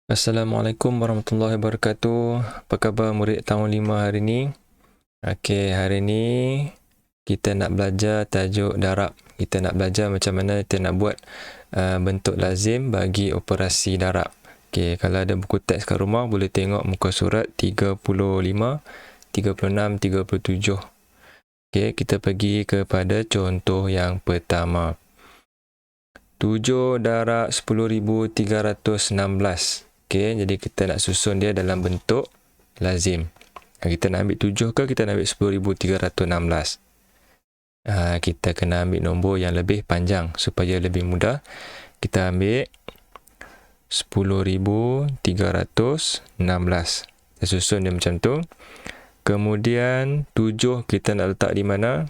Assalamualaikum warahmatullahi wabarakatuh. Apa khabar murid tahun 5 hari ni? Okey, hari ni kita nak belajar tajuk darab. Kita nak belajar macam mana kita nak buat bentuk lazim bagi operasi darab. Okey, kalau ada buku teks kat rumah boleh tengok muka surat 35, 36, 37. Okey, kita pergi kepada contoh yang pertama. 7 darab 10,316. Okey, jadi kita nak susun dia dalam bentuk lazim. Kita nak ambil 7 ke kita nak ambil 10,316? Kita kena ambil nombor yang lebih panjang supaya lebih mudah. Kita ambil 10,316. Kita susun dia macam tu. Kemudian 7 kita nak letak di mana?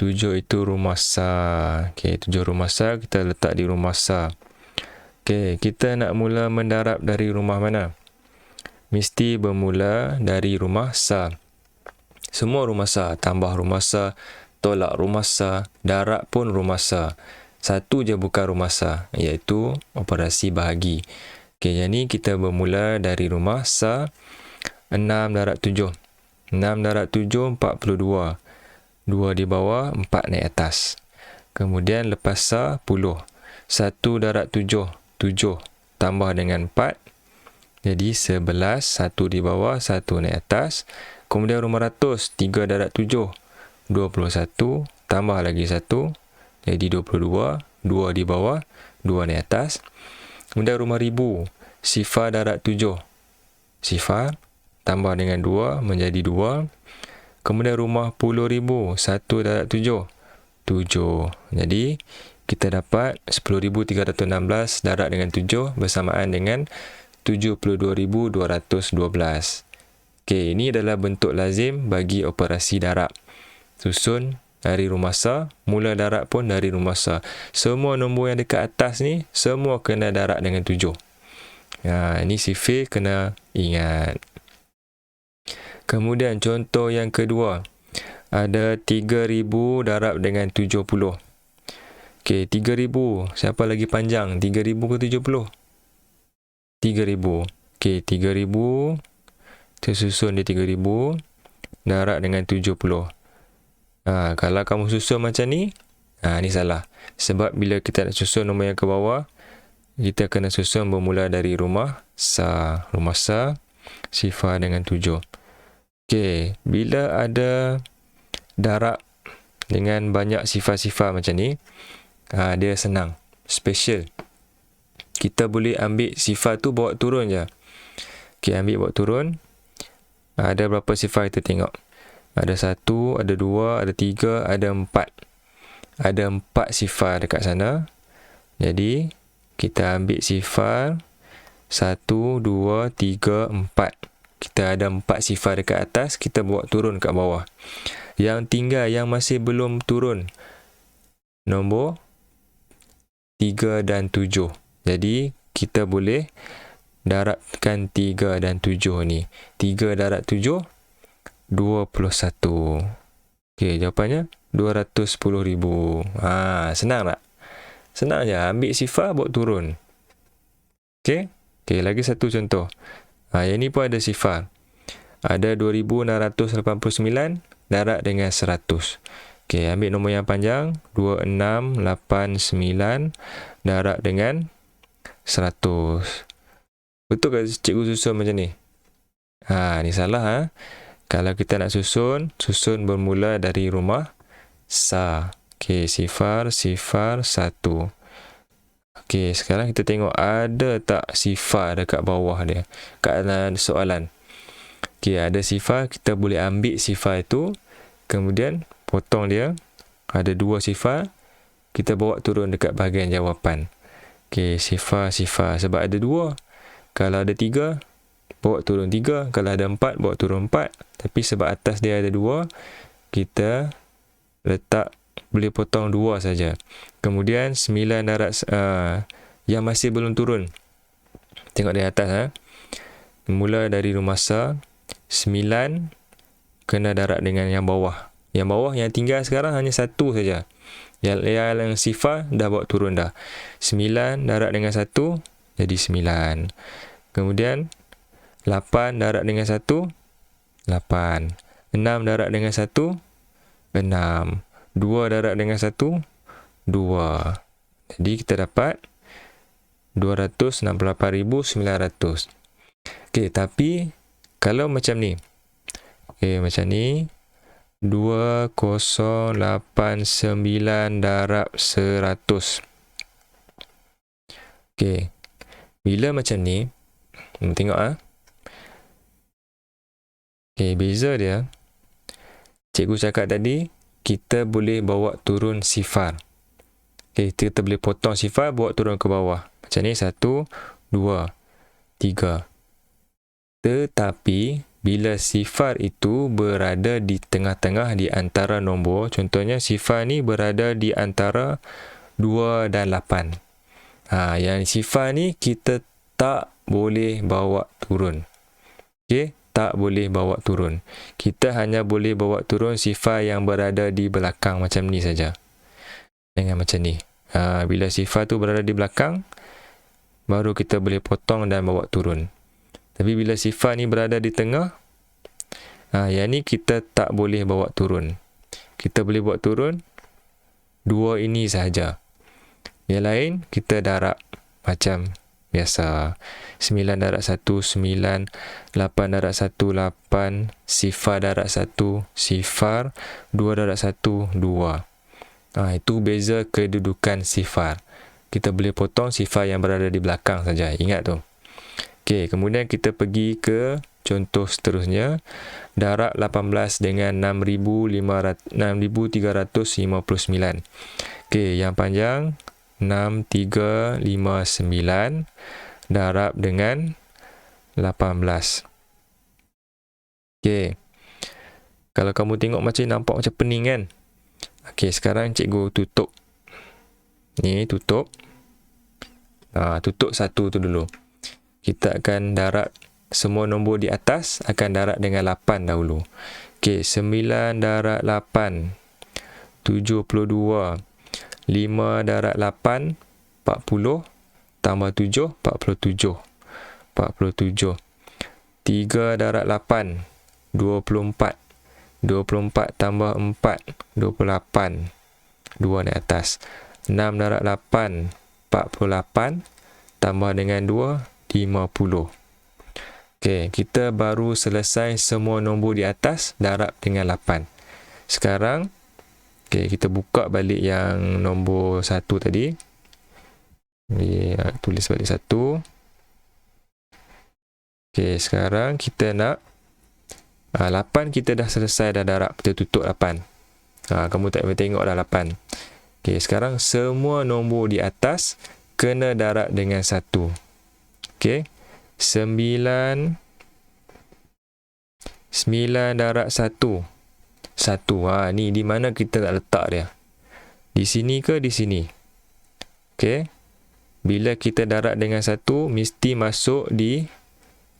7 itu rumah sa. Okey, 7 rumah sa kita letak di rumah sa. Okey, kita nak mula mendarab dari rumah mana? Mesti bermula dari rumah sa. Semua rumah sa, tambah rumah sa, tolak rumah sa, darab pun rumah sa. Satu je bukan rumah sa, iaitu operasi bahagi. Okey, jadi kita bermula dari rumah sa. 6 darab 7. 6 darab 7, 42. 2 di bawah, 4 naik atas. Kemudian lepas sa, 10. 1 darab 7. 7 tambah dengan 4 jadi 11. 1 di bawah, 1 naik atas. Kemudian rumah ratus, 3 darab 7, 21 tambah lagi 1 jadi 22. 2 di bawah, 2 naik atas. Kemudian rumah ribu, sifar darab 7, sifar tambah dengan 2 menjadi 2. Kemudian rumah puluh ribu, 1 darab 7, 7. Jadi kita dapat 10,316 darab dengan 7 bersamaan dengan 72,212. Okey, ini adalah bentuk lazim bagi operasi darab. Susun dari rumah sa, mula darab pun dari rumah sa. Semua nombor yang dekat atas ni, semua kena darab dengan 7. Ini sifir kena ingat. Kemudian contoh yang kedua. Ada 3,000 darab dengan 70. Okey, 3,000. Siapa lagi panjang? 3,000 ke 70? 3,000. Okey, 3,000. Kita susun dia 3,000. Darab dengan 70. Kalau kamu susun macam ni, ni salah. Sebab bila kita nak susun nombor yang ke bawah, kita kena susun bermula dari rumah sa. Rumah sa, sifar dengan 7. Okey, bila ada darab dengan banyak sifar-sifar macam ni, dia senang, special. Kita boleh ambil sifar tu bawa turun je. Okey, ambil bawa turun. Ada berapa sifar kita tengok? Ada 1, ada 2, ada 3, ada 4. Ada 4 sifar dekat sana. Jadi kita ambil sifar 1, 2, 3, 4. Kita ada 4 sifar dekat atas, kita bawa turun kat bawah. Yang tinggal, yang masih belum turun, nombor 3 dan 7. Jadi kita boleh darabkan 3 dan 7 ni. 3 darab 7, 21. Okey, jawapannya 210,000. Senang tak? Senang je, ambil sifar bawa turun. Okey, lagi satu contoh. Yang ni pun ada sifar. Ada 2,689 darab dengan 100. Okey, ambil nombor yang panjang. 2689 darab dengan 100. Betul ke cikgu susun macam ni? Ni salah. Kalau kita nak susun bermula dari rumah sa. Okey, sifar, 1. Okey, sekarang kita tengok ada tak sifar dekat bawah dia, kat soalan. Okey, ada sifar, kita boleh ambil sifar itu, kemudian potong dia. Ada 2 sifar, kita bawa turun dekat bahagian jawapan. Okey, sifar, sebab ada 2. Kalau ada 3, bawa turun 3. Kalau ada 4, bawa turun 4. Tapi sebab atas dia ada 2, kita letak, boleh potong 2 saja. Kemudian 9 darab yang masih belum turun. Tengok dari atas. Mula dari rumah sa, 9 kena darab dengan yang bawah. Yang bawah yang tinggal sekarang hanya 1 saja. Yang sifar dah bawa turun dah. 9 darab dengan 1 jadi 9. Kemudian 8 darab dengan 1, 8. 6 darab dengan 1, 6. 2 darab dengan 1, 2. Jadi kita dapat 268,900. Okey, tapi kalau macam ni. Okey, macam ni. 2089 darab 100. Okey. Bila macam ni, tengok Okey, beza dia. Cikgu cakap tadi, kita boleh bawa turun sifar. Okey, kita boleh potong sifar, bawa turun ke bawah. Macam ni, 1, 2, 3. Tetapi, bila sifar itu berada di tengah-tengah di antara nombor, contohnya sifar ni berada di antara 2 dan 8. Yang sifar ni kita tak boleh bawa turun. Okey, tak boleh bawa turun. Kita hanya boleh bawa turun sifar yang berada di belakang macam ni saja. Dengan macam ni. Bila sifar tu berada di belakang, baru kita boleh potong dan bawa turun. Tapi bila sifar ni berada di tengah, yang ni kita tak boleh bawa turun. Kita boleh bawa turun 2 ini sahaja. Yang lain kita darab macam biasa. 9 darab 1, 9. 8 darab 1, 8. Sifar darab 1, sifar. 2 darab 1, 2. Itu beza kedudukan sifar. Kita boleh potong sifar yang berada di belakang saja. Ingat tu. Okey, kemudian kita pergi ke contoh seterusnya. Darab 18 dengan 6,359. Okey, yang panjang 6,359 darab dengan 18. Okey. Kalau kamu tengok nampak macam pening kan? Okey, sekarang cikgu tutup. Ni tutup. Tutup satu tu dulu. Kita akan darab semua nombor di atas, akan darab dengan 8 dahulu. Okey, 9 darab 8, 72. 5 darab 8, 40. Tambah 7, 47. 47. 3 darab 8, 24. 24 tambah 4, 28. 2 di atas. 6 darab 8, 48. Tambah dengan 2, 50. Okey, kita baru selesai semua nombor di atas, darab dengan 8. Sekarang, kita buka balik yang nombor 1 tadi. Tulis balik 1. Okey, sekarang kita nak 8 kita dah selesai dah darab. Kita tutup 8. Kamu tak boleh tengok dah 8. Okey, sekarang semua nombor di atas kena darab dengan 1. Okey. 9 darab 1. 1. Ni di mana kita nak letak dia? Di sini ke di sini? Okey. Bila kita darab dengan 1, mesti masuk di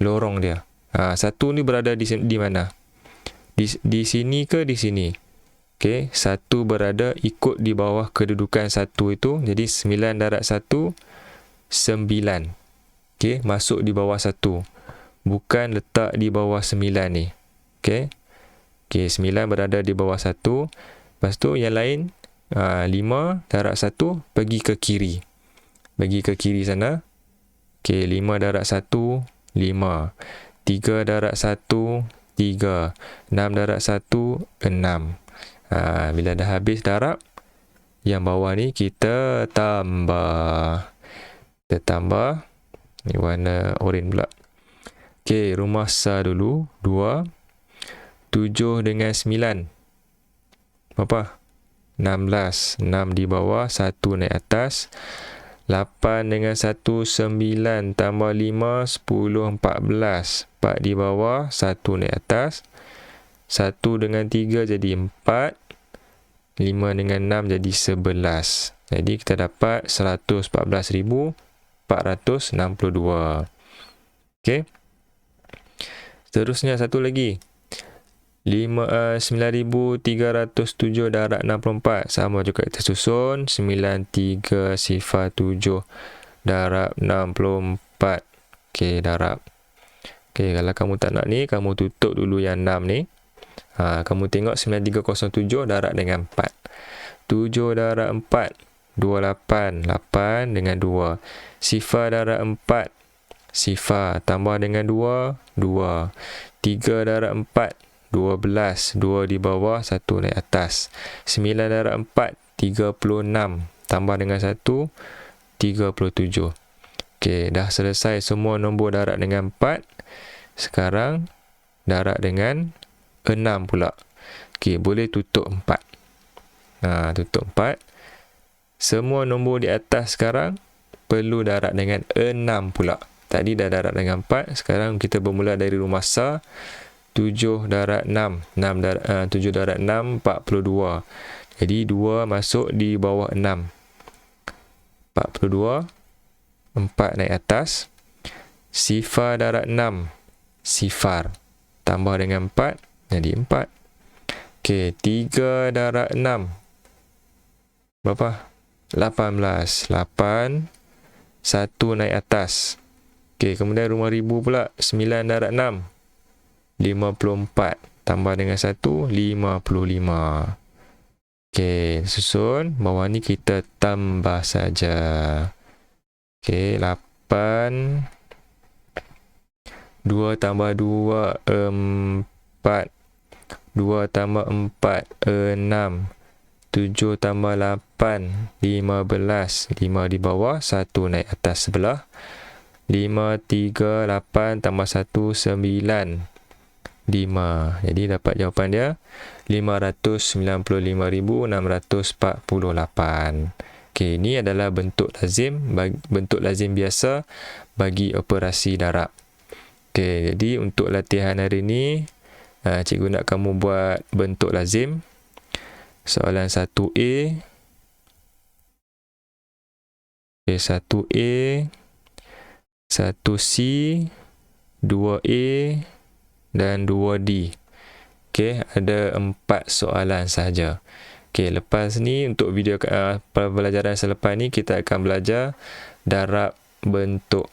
lorong dia. 1 ni berada di mana? Di sini ke di sini? Okey, 1 berada ikut di bawah kedudukan 1 itu. Jadi 9 darab 1, 9. Okey, masuk di bawah 1. Bukan letak di bawah 9 ni. Okey. Okey, 9 berada di bawah 1. Lepas tu yang lain 5 darab 1 pergi ke kiri. Pergi ke kiri sana. Okey, 5 darab 1, 5. 3 darab 1, 3. 6 darab 1, 6. Bila dah habis darab, yang bawah ni kita tambah. Kita tambah. Ni warna oranye pula. Okey, rumah sa dulu. 2. 7 dengan 9. Berapa? 16. 6 di bawah, 1 naik atas. 8 dengan 1, 9. Tambah 5, 10, 14. 4 di bawah, 1 naik atas. 1 dengan 3 jadi 4. 5 dengan 6 jadi 11. Jadi kita dapat 114,462. Okey. Seterusnya satu lagi. 9,307 darab 64. Sama juga kita susun. 93 sifar 7 darab 64. Okey, darab. Okey, kalau kamu tak nak ni, kamu tutup dulu yang 6 ni. Kamu tengok 9307 darab dengan 4. 7 darab 4, 28. 8 dengan 2. Sifar darab 4. Sifar tambah dengan 2, 2. 3 darab 4, 12. 2 di bawah, 1 naik atas. 9 darab 4, 36. Tambah dengan 1, 37. Okey, dah selesai semua nombor darab dengan 4. Sekarang darab dengan 6 pula. Okey, boleh tutup 4. Tutup 4. Semua nombor di atas sekarang perlu darab dengan 6 pula. Tadi dah darab dengan 4. Sekarang kita bermula dari rumah sah. 7 darab 6. 7 darab 6, 42. Jadi 2 masuk di bawah 6. 42. 4 naik atas. Sifar darab 6. Sifar. Tambah dengan 4. Jadi 4. Okey, 3 darab 6. Berapa? 18. 8. 1 naik atas. Okey, kemudian rumah ribu pula. 9 darab 6. 54. Tambah dengan 1. 55. Okey, susun. Bawah ni kita tambah saja. Okey, 8. 2 tambah 2, 4. 2 tambah 4, 6. 7 tambah 8, 15. 5 di bawah, 1 naik atas sebelah. 5, 3, 8 tambah 1, 9. 5. Jadi dapat jawapan dia 595,648. Okey, ini adalah bentuk lazim, bentuk lazim biasa bagi operasi darab. Okey, jadi untuk latihan hari ini, cikgu nak kamu buat bentuk lazim. Soalan 1A. Okay, 1A, 1C, 2A dan 2D. Okey, ada 4 soalan sahaja. Okey, lepas ni untuk video pembelajaran selepas ni kita akan belajar darab bentuk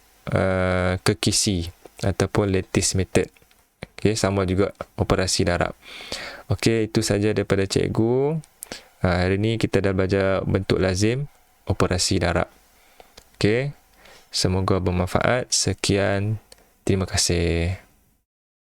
kekisi ataupun lattice method. Okey, sama juga operasi darab. Okey, itu saja daripada cikgu. Hari ni kita dah belajar bentuk lazim operasi darab. Okey, semoga bermanfaat. Sekian, terima kasih.